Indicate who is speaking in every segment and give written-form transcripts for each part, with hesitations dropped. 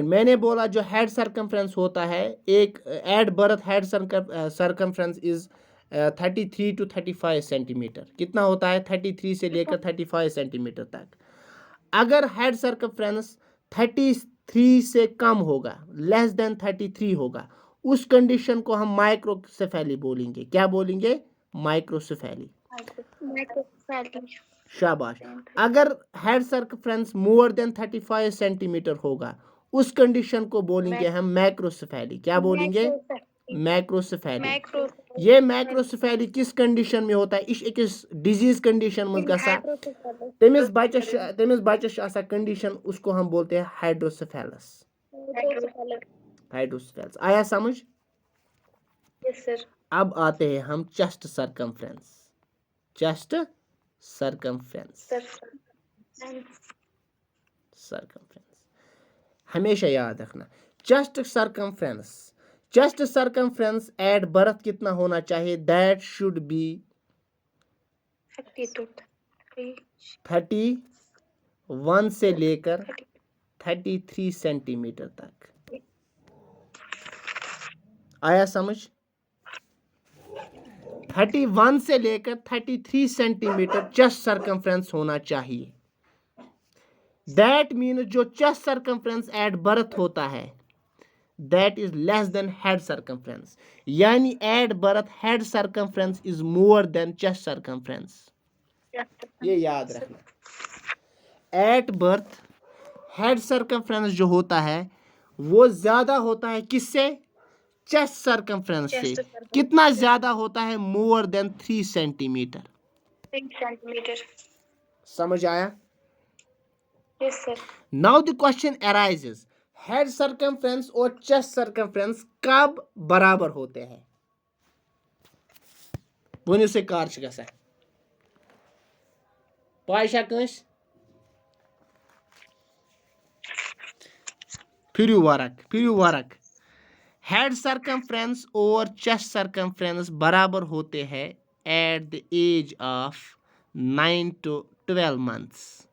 Speaker 1: मैंने बोला जो हेड सर्कमफ्रेंस होता है, एक eight birth head circumference is 33 to 35 centimetre. कितना होता है? 33 से लेकर 35 सेंटीमीटर तक। अगर हेड सर्कमफ्रेंस 33 से कम होगा, लेस देन 33 होगा, उस कंडीशन को हम माइक्रोसेफेली बोलेंगे। क्या बोलेंगे? माइक्रोसेफेली। शाबाश। अगर head circumference more then 35 centimetre होगा, उस कंडीशन को बोलेंगे हम मैक्रोसेफेली। क्या बोलेंगे? मैक्रोसेफेली। ये मैक्रोसेफेली किस कंडीशन में होता है? इस डिजीज कंडीशन में गसा तमिस बच्चस आसा कंडीशन, उसको हम बोलते हैं हाइड्रोसेफेलस। हाइड्रोसेफेलस। आया समझ?
Speaker 2: Yes sir.
Speaker 1: अब आते हैं हम chest circumference. Chest circumference. Circumference हमेशा याद रखना। चेस्ट सर्कमफ्रेंस एट बर्थ कितना होना चाहिए? दैट शुड बी 31 से लेकर 33 सेंटीमीटर तक। आया समझ? 31 से लेकर 33 सेंटीमीटर चेस्ट सर्कमफ्रेंस होना चाहिए। दैट मीन जो चेस्ट सर्कमफ्रेंस एट बर्थ होता है, that is less than head circumference. यानी at birth head circumference is more than chest circumference. ये याद रखना। एट बर्थ हेड सर्कमफ्रेंस जो होता है वो ज्यादा होता है किससे? चेस्ट सर्कमफ्रेंस से। कितना ज्यादा होता है? More than 3 centimetre. समझ आया?
Speaker 2: Yes sir.
Speaker 1: Now the question arises, head circumference और चेस्ट सर्कमफ्रेंस कब बराबर होते हैं? वो से कार गसा पायशा कंस फिर वरक हेड सर्कमफ्रेंस और चेस्ट सर्कमफ्रेंस बराबर होते हैं at the age of 9 to 12 months।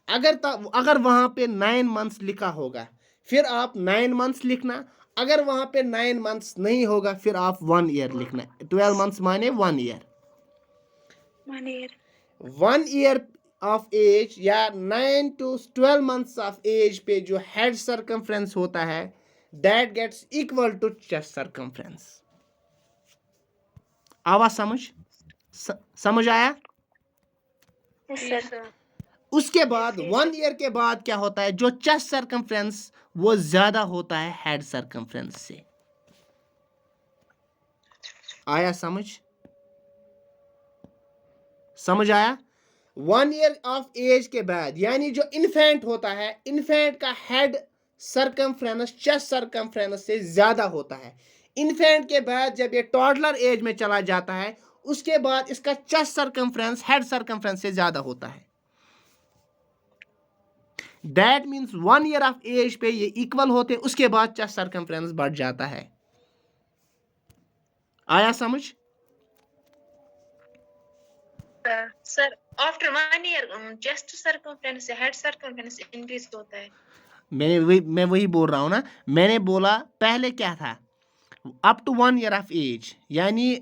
Speaker 1: अगर वहां पे 9 months लिखा होगा, फिर आप 9 months लिखना। अगर वहां पे 9 months नहीं होगा, फिर आप 1 year लिखना। 12 months माने 1 year। 1 year ऑफ एज या 9 to 12 months ऑफ एज पे जो हेड सर्कमफ्रेंस होता है, that gets equal to chest circumference. आवाज समझ आया?
Speaker 2: yes,
Speaker 1: उसके बाद 1 year के बाद क्या होता है? जो चेस्ट सर्कमफ्रेंस वो ज्यादा होता है हेड सर्कमफ्रेंस से। आया समझ आया? 1 year ऑफ एज के बाद, यानी जो इन्फेंट होता है, इन्फेंट का हेड सर्कमफ्रेंस चेस्ट सर्कमफ्रेंस से ज्यादा होता है। इन्फेंट के बाद जब ये टॉडलर एज में चला जाता है, उसके बाद इसका चेस्ट सर्कमफ्रेंस हेड सर्कमफ्रेंस से ज्यादा होता है। That means 1 year of age पे ये इक्वल होते, उसके बाद चेस्ट सर्कमफ्रेंस बढ़ जाता है। आया समझ?
Speaker 2: Sir after 1 year chest circumference से हेड सर्कमफ्रेंस इंक्रीज होता है।
Speaker 1: मैं वही बोल रहा हूँ ना। मैंने बोला पहले क्या था? Up to 1 year of age, यानी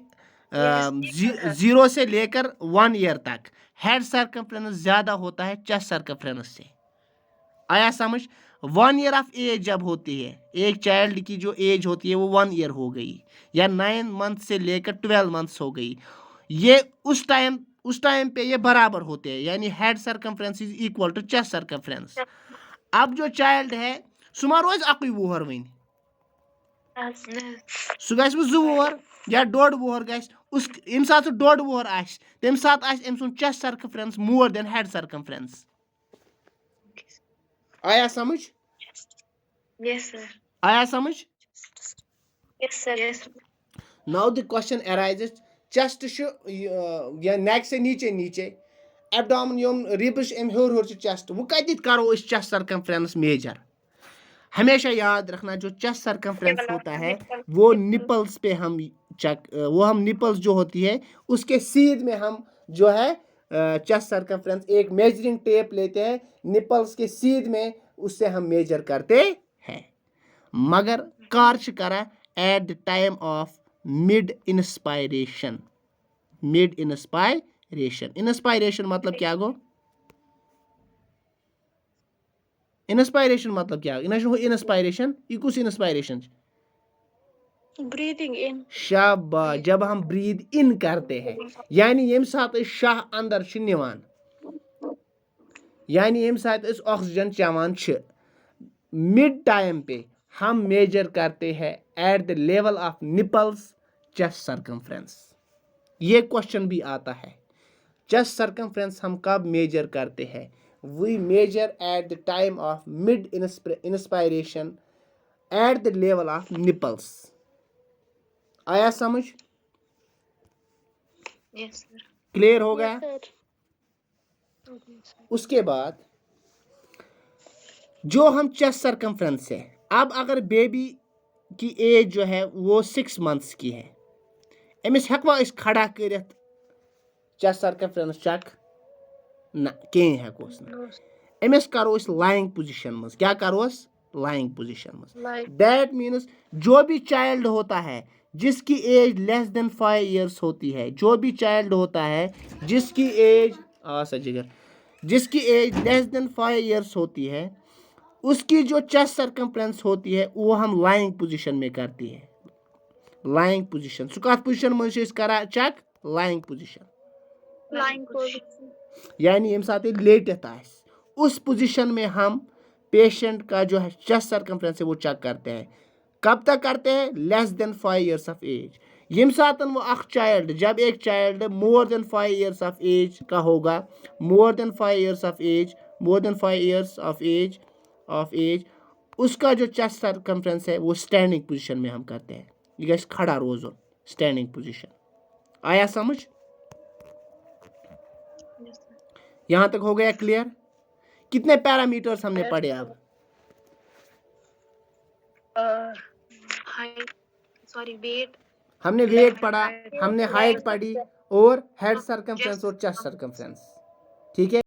Speaker 1: 0 से लेकर 1 year तक हेड सर्कमफ्रेंस ज्यादा होता है चेस्ट सर्कमफ्रेंस से। आया समझ? 1 year ऑफ एज जब होती है, एक चाइल्ड की जो एज होती है वो 1 year हो गई, या 9 months से लेकर 12 months हो गई, ये उस टाइम पे ये बराबर होते हैं, यानी head circumference is equal to chest circumference. अब जो चाइल्ड है सुमा रोज अक वुहर वन, सह गस 2 वुहर या 1.5 वुहर गस। उस यम सात 1.5 वुहर आस, तम सात आस अम सुन chest circumference more than head circumference. आया समझ?
Speaker 2: Yes sir.
Speaker 1: आया समझ?
Speaker 2: Yes sir. Yes.
Speaker 1: Now the question arises, chest या नेक से नीचे एब्डोमेन यम रिब्स अम हेर चेस्ट, वो कत करो चेस्ट सर्कमफ्रेंस मेजर? हमेशा याद रखना, जो चेस्ट सर्कमफ्रेंस होता है वो निपल्स पे हम निपल्स जो होती है उसके सीध में हम जो है चेस्ट सर्कमफ्रेंस, एक मेजरिंग टेप लेते हैं निपल्स के सीध में, उससे हम मेजर करते हैं। मगर कर करा eight the time of mid inspiration. Mid inspiration, inspiration मतलब क्या गो? इंस्पायरेशन मतलब क्या? इंस्पायरेशन ये कुछ इंस्पायरेशन?
Speaker 2: Breathing in.
Speaker 1: शाबाश, जब हम ब्रीद इन करते हैं, यानी यम साथ शाह अंदर छ निवान, यानी यम साथ ऑक्सीजन चवान छ, मिड टाइम पे हम मेजर करते हैं at the level of nipples chest circumference. ये क्वेश्चन भी आता है, चेस्ट सर्कमफ्रेंस हम कब मेजर करते हैं? We measure at the time of mid inspiration at the level of nipples. आया समझ?
Speaker 2: Yes sir.
Speaker 1: क्लियर हो गया? उसके बाद जो हम चेस्ट सर्कमफ्रेंस है, अब अगर बेबी की एज जो है वो 6 मंथ्स की है, अमिस हेकवा इस खड़ा करित चेस्ट सर्कमफ्रेंस चेक ना कहीं हेकोस ना, अमिस करो इस लाइंग पोजीशन में। क्या करो? लाइंग पोजीशन में। दैट मीन्स जो भी चाइल्ड होता है जिसकी एज लेस देन 5 इयर्स होती है, जो भी चाइल्ड होता है जिसकी एज जिसकी एज लेस देन 5 इयर्स होती है, उसकी जो चेस्ट सर्कमफ्रेंस होती है वो हम लाइंग पोजीशन में करती है। लाइंग पोजीशन, सु कत पोजीशन में करा check? Lying position.
Speaker 2: Lying position
Speaker 1: यानी यम साथ लेटित आस, उस पोजीशन में हम पेशेंट का जो है चेस्ट सर्कमफ्रेंस है वो चेक करते हैं। कब तक करते हैं? Less than 5 years of age. यम साथ वो अख चाइल्ड, जब एक child more than 5 years of age का होगा, more than 5 years of age, more than 5 years of age, उसका जो चेस्ट सर्कमफ्रेंस है वो स्टैंडिंग पोजीशन में हम करते हैं। ये गैस खड़ा रोजो, स्टैंडिंग पोजीशन। आया समझ? यहां तक हो गया क्लियर? कितने पैरामीटर्स हमने पढ़े? अब
Speaker 2: हाइट, सॉरी वेट,
Speaker 1: हमने वेट पढ़ा, हमने हाइट पढ़ी और हेड सर्कमफ्रेंस और चेस्ट सर्कमफ्रेंस। ठीक है।